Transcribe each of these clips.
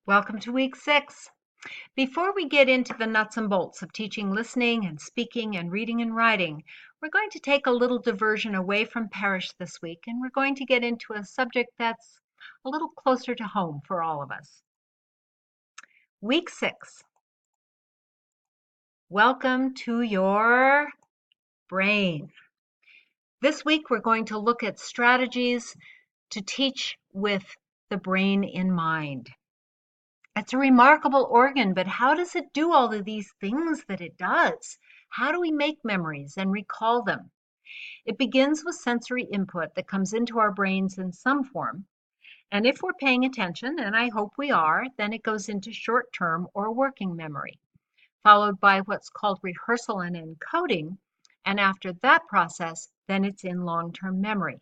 Welcome to week 6. Before we get into the nuts and bolts of teaching listening and speaking and reading and writing, we're going to take a little diversion away from parish this week, and we're going to get into a subject that's a little closer to home for all of us. Week 6. Welcome to your brain. This week we're going to look at strategies to teach with the brain in mind. It's a remarkable organ, but how does it do all of these things that it does? How do we make memories and recall them? It begins with sensory input that comes into our brains in some form. And if we're paying attention, and I hope we are, then it goes into short-term or working memory, followed by what's called rehearsal and encoding. And after that process, then it's in long-term memory.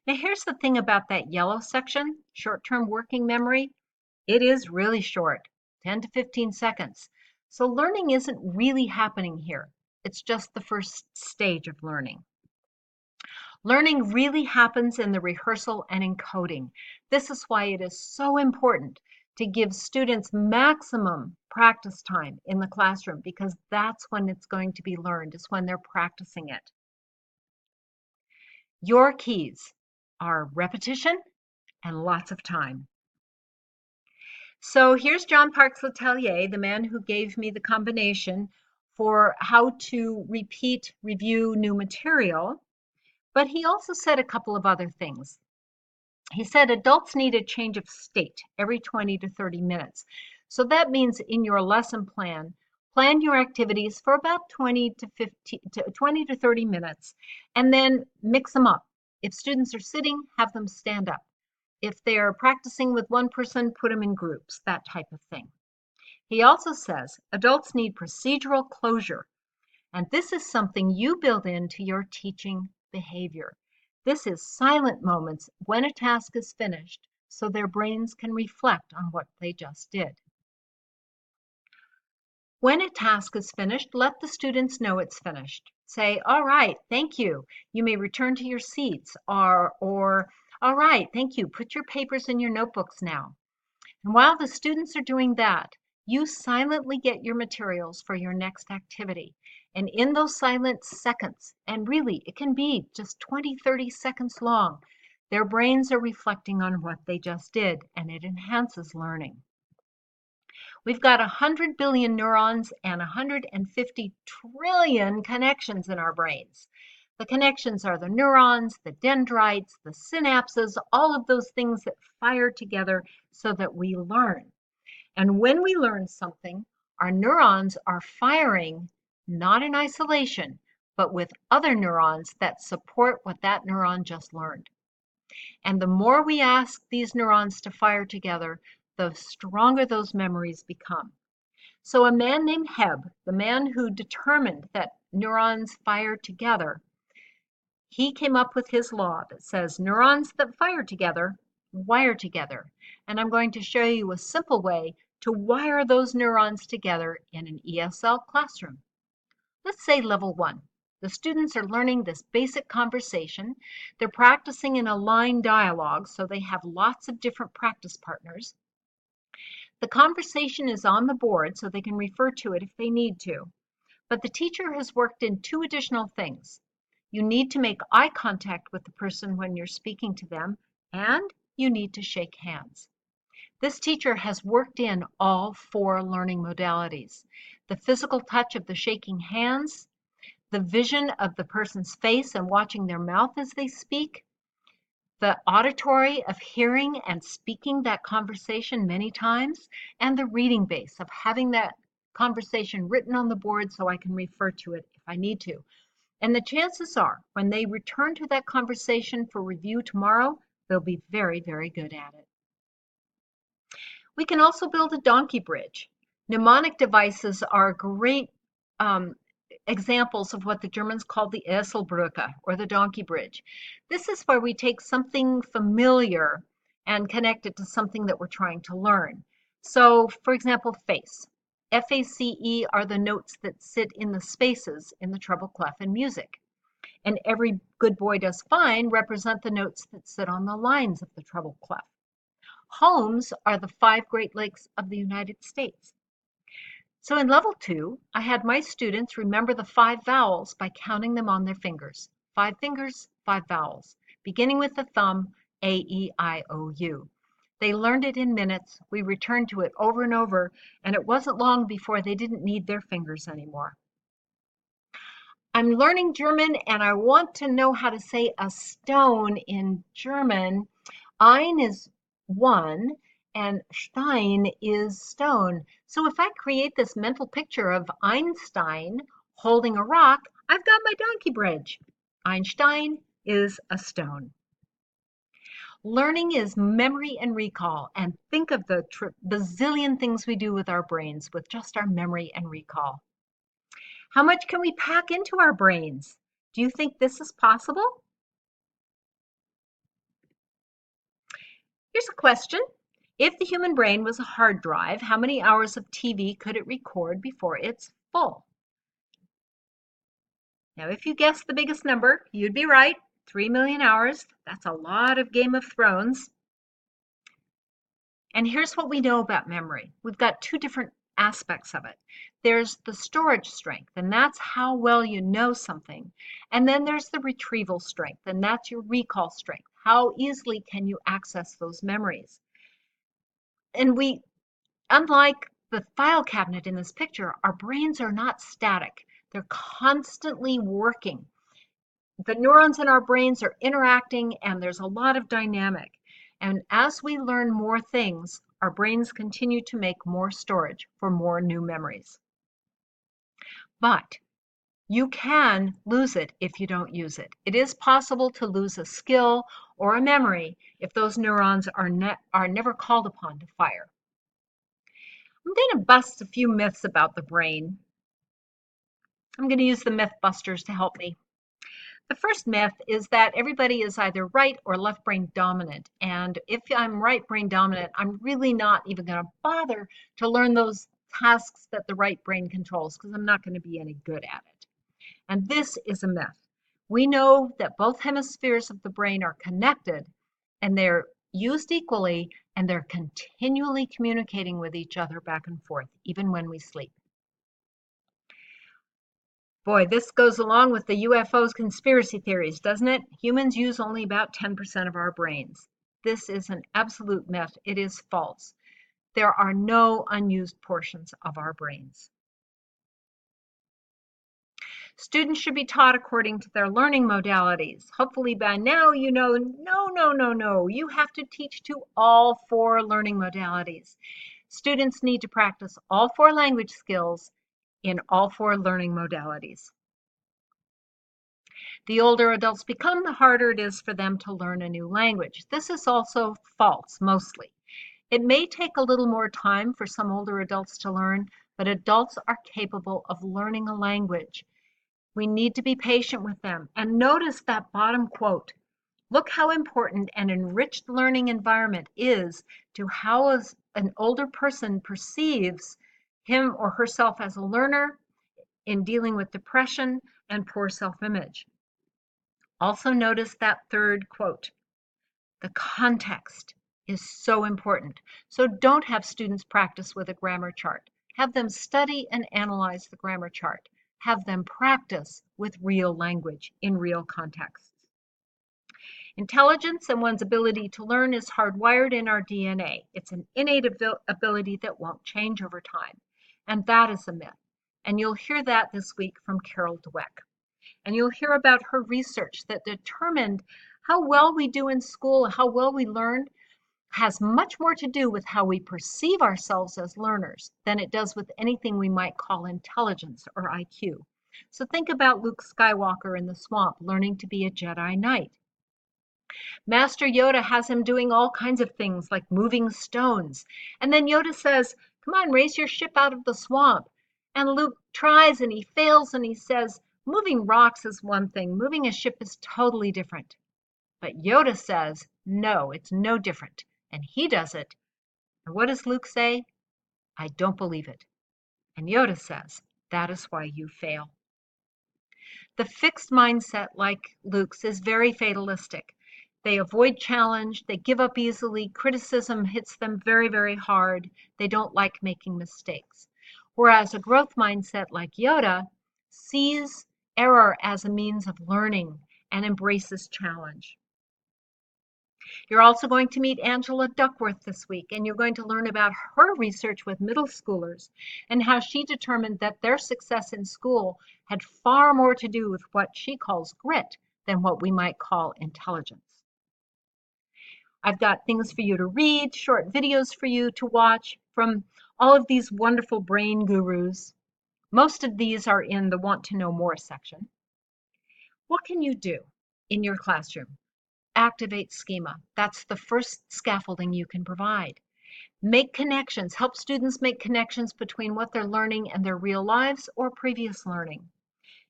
Now, here's the thing about that yellow section, short-term working memory. It is really short, 10 to 15 seconds. So learning isn't really happening here. It's just the first stage of learning. Learning really happens in the rehearsal and encoding. This is why it is so important to give students maximum practice time in the classroom, because that's when it's going to be learned, is when they're practicing it. Your keys are repetition and lots of time. So here's John Parks Letelier, the man who gave me the combination for how to repeat, review new material. But he also said a couple of other things. He said adults need a change of state every 20 to 30 minutes. So that means in your lesson plan your activities for about 20 to 30 minutes, and then mix them up. If students are sitting, have them stand up. If they're practicing with one person, put them in groups, that type of thing. He also says adults need procedural closure, and this is something you build into your teaching behavior. This is silent moments when a task is finished so their brains can reflect on what they just did. When a task is finished, let the students know it's finished. Say, all right, thank you. You may return to your seats, or all right, thank you. Put your papers in your notebooks now. And while the students are doing that, you silently get your materials for your next activity. And in those silent seconds, and really it can be just 20, 30 seconds long, their brains are reflecting on what they just did, and it enhances learning. We've got 100 billion neurons and 150 trillion connections in our brains. The connections are the neurons, the dendrites, the synapses, all of those things that fire together so that we learn. And when we learn something, our neurons are firing not in isolation, but with other neurons that support what that neuron just learned. And the more we ask these neurons to fire together, the stronger those memories become. So a man named Hebb, the man who determined that neurons fire together, he came up with his law that says neurons that fire together wire together. And I'm going to show you a simple way to wire those neurons together in an ESL classroom. Let's say level 1. The students are learning this basic conversation. They're practicing in a line dialogue, so they have lots of different practice partners. The conversation is on the board so they can refer to it if they need to. But the teacher has worked in 2 additional things. You need to make eye contact with the person when you're speaking to them, and you need to shake hands. This teacher has worked in all 4 learning modalities. The physical touch of the shaking hands, the vision of the person's face and watching their mouth as they speak, the auditory of hearing and speaking that conversation many times, and the reading base of having that conversation written on the board so I can refer to it if I need to. And the chances are, when they return to that conversation for review tomorrow, they'll be very, very good at it. We can also build a donkey bridge. Mnemonic devices are great examples of what the Germans called the Esselbrücke, or the donkey bridge. This is where we take something familiar and connect it to something that we're trying to learn. So, for example, face. F-A-C-E are the notes that sit in the spaces in the treble clef in music. And every good boy does fine represent the notes that sit on the lines of the treble clef. Homes are the 5 Great Lakes of the United States. So in level 2, I had my students remember the 5 vowels by counting them on their fingers. 5 fingers, 5 vowels, beginning with the thumb, A, E, I, O, U. They learned it in minutes. We returned to it over and over, and it wasn't long before they didn't need their fingers anymore. I'm learning German, and I want to know how to say a stone in German. Ein is one, and Stein is stone. So if I create this mental picture of Einstein holding a rock, I've got my donkey bridge. Einstein is a stone. Learning is memory and recall, and think of the bazillion things we do with our brains with just our memory and recall. How much can we pack into our brains? Do you think this is possible? Here's a question. If the human brain was a hard drive, how many hours of TV could it record before it's full? Now, if you guessed the biggest number, you'd be right. 3 million hours. That's a lot of Game of Thrones. And here's what we know about memory. We've got 2 different aspects of it. There's the storage strength, and that's how well you know something. And then there's the retrieval strength, and that's your recall strength. How easily can you access those memories? And unlike the file cabinet in this picture, our brains are not static. They're constantly working. The neurons in our brains are interacting, and there's a lot of dynamic. And as we learn more things, our brains continue to make more storage for more new memories. But you can lose it if you don't use it. It is possible to lose a skill or a memory if those neurons are never called upon to fire. I'm going to bust a few myths about the brain. I'm going to use the Mythbusters to help me. The first myth is that everybody is either right or left brain dominant. And if I'm right brain dominant, I'm really not even going to bother to learn those tasks that the right brain controls because I'm not going to be any good at it. And this is a myth. We know that both hemispheres of the brain are connected and they're used equally, and they're continually communicating with each other back and forth, even when we sleep. Boy, this goes along with the UFOs conspiracy theories, doesn't it? Humans use only about 10% of our brains. This is an absolute myth. It is false. There are no unused portions of our brains. Students should be taught according to their learning modalities. Hopefully by now you know, no. You have to teach to all 4 learning modalities. Students need to practice all 4 language skills in all 4 learning modalities. The older adults become, the harder it is for them to learn a new language. This is also false, mostly. It may take a little more time for some older adults to learn, but adults are capable of learning a language. We need to be patient with them. And notice that bottom quote. Look how important an enriched learning environment is to how an older person perceives him or herself as a learner in dealing with depression and poor self-image. Also notice that third quote. The context is so important. So don't have students practice with a grammar chart. Have them study and analyze the grammar chart. Have them practice with real language in real contexts. Intelligence and one's ability to learn is hardwired in our DNA. It's an innate ability that won't change over time. And that is a myth. And you'll hear that this week from Carol Dweck. And you'll hear about her research that determined how well we do in school, how well we learn, has much more to do with how we perceive ourselves as learners than it does with anything we might call intelligence or IQ. So think about Luke Skywalker in the swamp learning to be a Jedi Knight. Master Yoda has him doing all kinds of things like moving stones. And then Yoda says, come on, raise your ship out of the swamp. And Luke tries and he fails and he says, moving rocks is one thing, moving a ship is totally different. But Yoda says, no, it's no different. And he does it. And what does Luke say? I don't believe it. And Yoda says, that is why you fail. The fixed mindset, like Luke's, is very fatalistic. They avoid challenge, they give up easily, criticism hits them very, very hard. They don't like making mistakes. Whereas a growth mindset like Yoda sees error as a means of learning and embraces challenge. You're also going to meet Angela Duckworth this week, and you're going to learn about her research with middle schoolers and how she determined that their success in school had far more to do with what she calls grit than what we might call intelligence. I've got things for you to read, short videos for you to watch from all of these wonderful brain gurus. Most of these are in the Want to Know More section. What can you do in your classroom? Activate schema. That's the first scaffolding you can provide. Make connections. Help students make connections between what they're learning and their real lives or previous learning.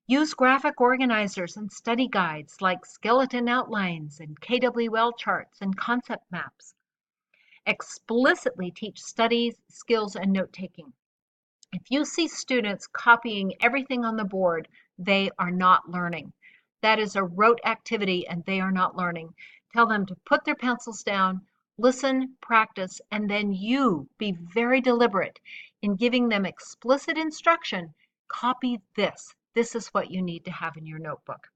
Use graphic organizers and study guides like skeleton outlines and KWL charts and concept maps. Explicitly teach studies, skills, and note-taking. If you see students copying everything on the board, they are not learning. That is a rote activity and they are not learning. Tell them to put their pencils down, listen, practice, and then you be very deliberate in giving them explicit instruction. Copy this. This is what you need to have in your notebook.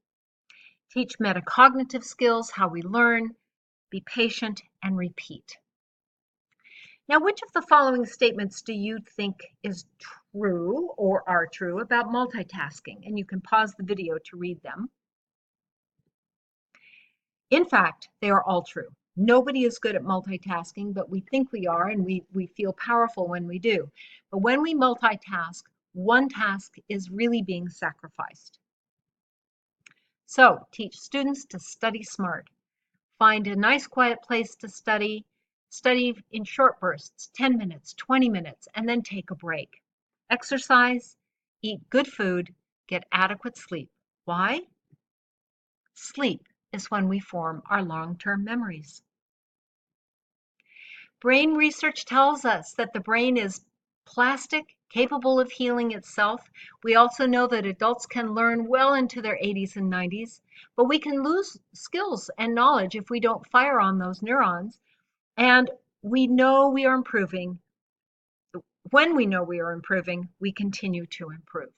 Teach metacognitive skills, how we learn, be patient, and repeat. Now, which of the following statements do you think is true or are true about multitasking? And you can pause the video to read them. In fact, they are all true. Nobody is good at multitasking, but we think we are, and we feel powerful when we do. But when we multitask, one task is really being sacrificed. So, teach students to study smart. Find a nice quiet place to study. Study in short bursts, 10 minutes, 20 minutes, and then take a break. Exercise, eat good food, get adequate sleep. Why? Sleep is when we form our long-term memories. Brain research tells us that the brain is plastic, capable of healing itself. We also know that adults can learn well into their 80s and 90s, but we can lose skills and knowledge if we don't fire on those neurons. And we know we are improving. When we know we are improving, we continue to improve.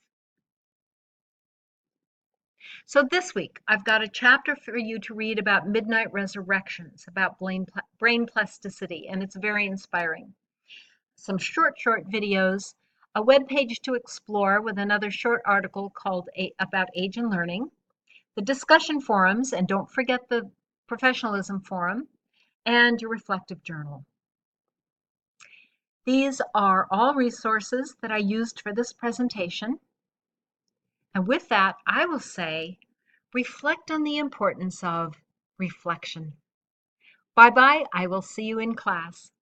So this week, I've got a chapter for you to read about midnight resurrections, about brain plasticity, and it's very inspiring. Some short videos, a web page to explore with another short article called about age and learning, the discussion forums, and don't forget the professionalism forum, and your reflective journal. These are all resources that I used for this presentation. And with that, I will say, reflect on the importance of reflection. Bye-bye. I will see you in class.